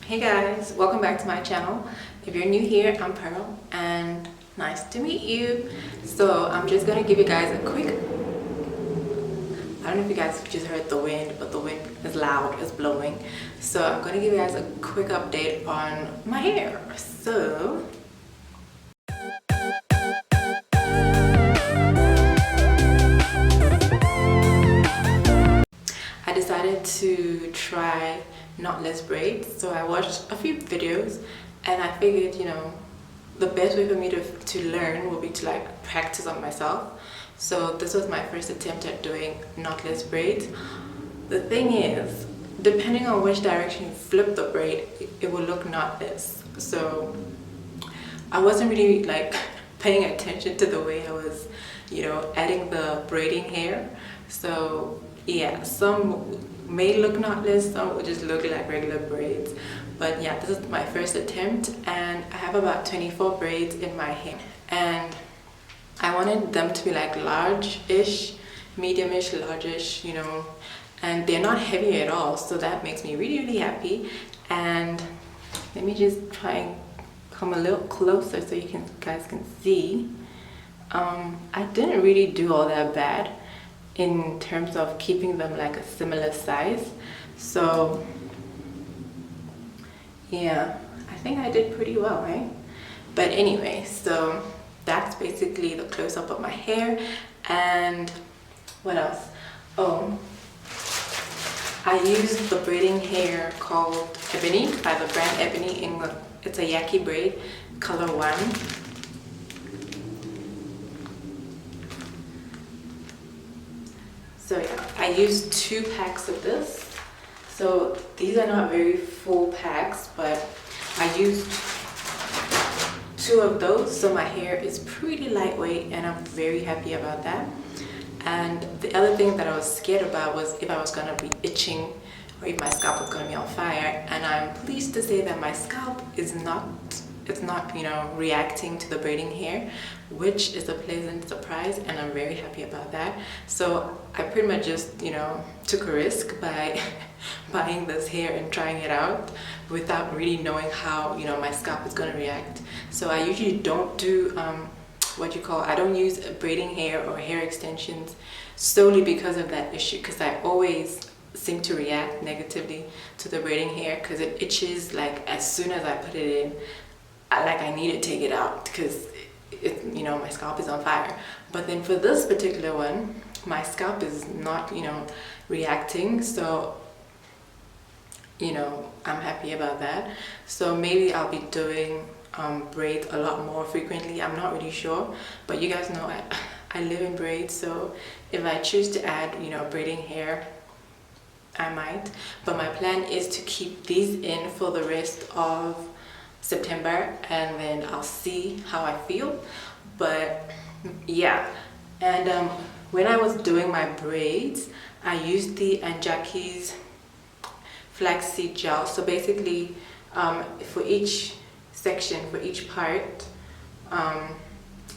Hey guys, welcome back to my channel. If you're new here, I'm Pearl and nice to meet you. So I'm just gonna give you guys a quick, I don't know if you guys just heard the wind, but the wind is loud, it's blowing. So I'm gonna give you guys a quick update on my hair. So I decided to try knotless braids. So I watched a few videos and I figured, the best way for me to learn will be to like practice on myself. So this was my first attempt at doing knotless braids. The thing is, depending on which direction you flip the braid, it will look knotless. So I wasn't really like paying attention to the way I was, adding the braiding hair. So yeah, some may look knotless, some will just look like regular braids. But yeah, this is my first attempt and I have about 24 braids in my hair. And I wanted them to be like large-ish, medium-ish, large-ish, and they're not heavy at all. So that makes me really, really happy. And let me just try and come a little closer so you guys can see. I didn't really do all that bad in terms of keeping them like a similar size. So yeah, I think I did pretty well, right? But anyway, so that's basically the close-up of my hair. And what else? Oh, I used the braiding hair called Ebony by the brand Ebony. It's a yaki braid, color 1. So yeah, I used 2 packs of this. So these are not very full packs, but I used 2 of those. So my hair is pretty lightweight and I'm very happy about that. And the other thing that I was scared about was if I was gonna be itching or if my scalp was gonna be on fire. And I'm pleased to say that my scalp is not, reacting to the braiding hair, which is a pleasant surprise, and I'm very happy about that. So I pretty much just, took a risk by buying this hair and trying it out without really knowing how, my scalp is gonna react. So I usually don't do I don't use braiding hair or hair extensions solely because of that issue, because I always seem to react negatively to the braiding hair because it itches like as soon as I put it in. I need to take it out because my scalp is on fire. But then for this particular one, my scalp is not reacting, so I'm happy about that. So maybe I'll be doing braids a lot more frequently. I'm not really sure, but you guys know I live in braids, so if I choose to add braiding hair, I might. But my plan is to keep these in for the rest of September and then I'll see how I feel. But yeah, and when I was doing my braids, I used the Anjaki's flaxseed gel. So basically for each section, for each part, I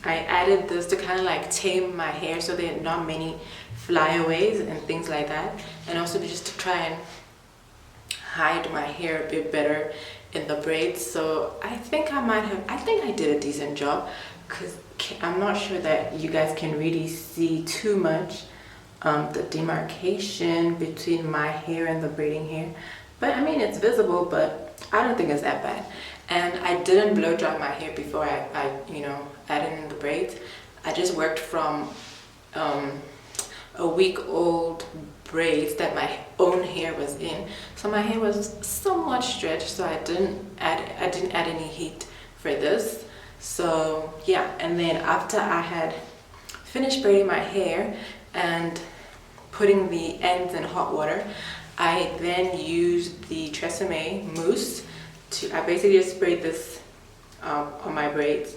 added this to kind of like tame my hair so there are not many flyaways and things like that, and also just to try and hide my hair a bit better in the braids. So I think I did a decent job, because I'm not sure that you guys can really see too much the demarcation between my hair and the braiding hair, but I mean it's visible, but I don't think it's that bad. And I didn't blow dry my hair before I added in the braids. I just worked from a week-old braids that my own hair was in, so my hair was somewhat stretched, so I didn't add any heat for this. So yeah, and then after I had finished braiding my hair and putting the ends in hot water, I then used the Tresemme mousse I basically just sprayed this on my braids,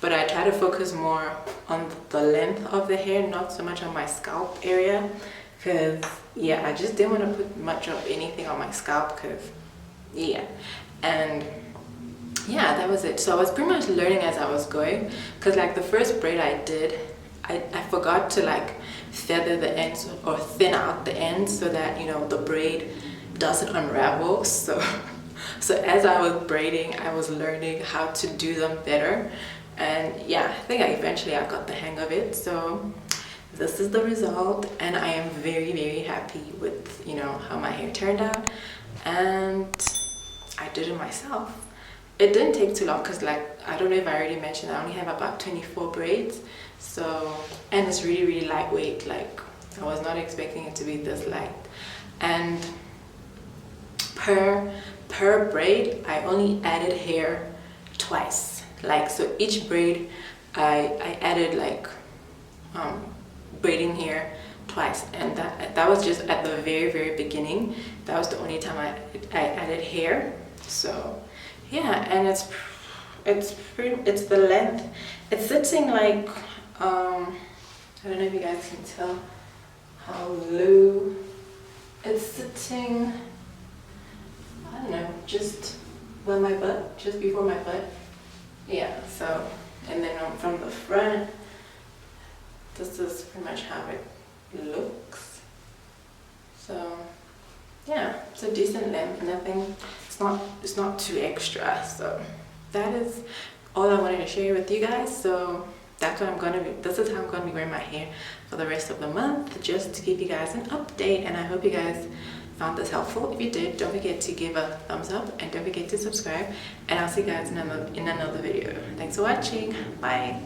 but I try to focus more on the length of the hair, not so much on my scalp area, because yeah, I just didn't want to put much of anything on my scalp, because yeah. And yeah, that was it. So I was pretty much learning as I was going, because like the first braid I did, I forgot to like feather the ends or thin out the ends so that the braid doesn't unravel. So So as I was braiding, I was learning how to do them better, and yeah, I think eventually I got the hang of it. So this is the result, and I am very happy with, you know, how my hair turned out. And I did it myself. It didn't take too long because, like, I don't know if I already mentioned, I only have about 24 braids. So, and it's really lightweight. Like, I was not expecting it to be this light. And per braid, I only added hair twice. Like, so each braid I added like braiding hair twice, and that was just at the very beginning. That was the only time I added hair. So yeah, and it's the length. It's sitting like I don't know if you guys can tell how low it's sitting. I don't know, just by my butt, just before my butt. Yeah, so, and then from the front, this is pretty much how it looks. So yeah, it's a decent length. Nothing, it's not too extra. So that is all I wanted to share with you guys. So that's what I'm gonna be, this is how I'm gonna be wearing my hair for the rest of the month, just to give you guys an update. And I hope you guys found this helpful. If you did, don't forget to give a thumbs up and don't forget to subscribe, and I'll see you guys in another video. Thanks for watching. Bye.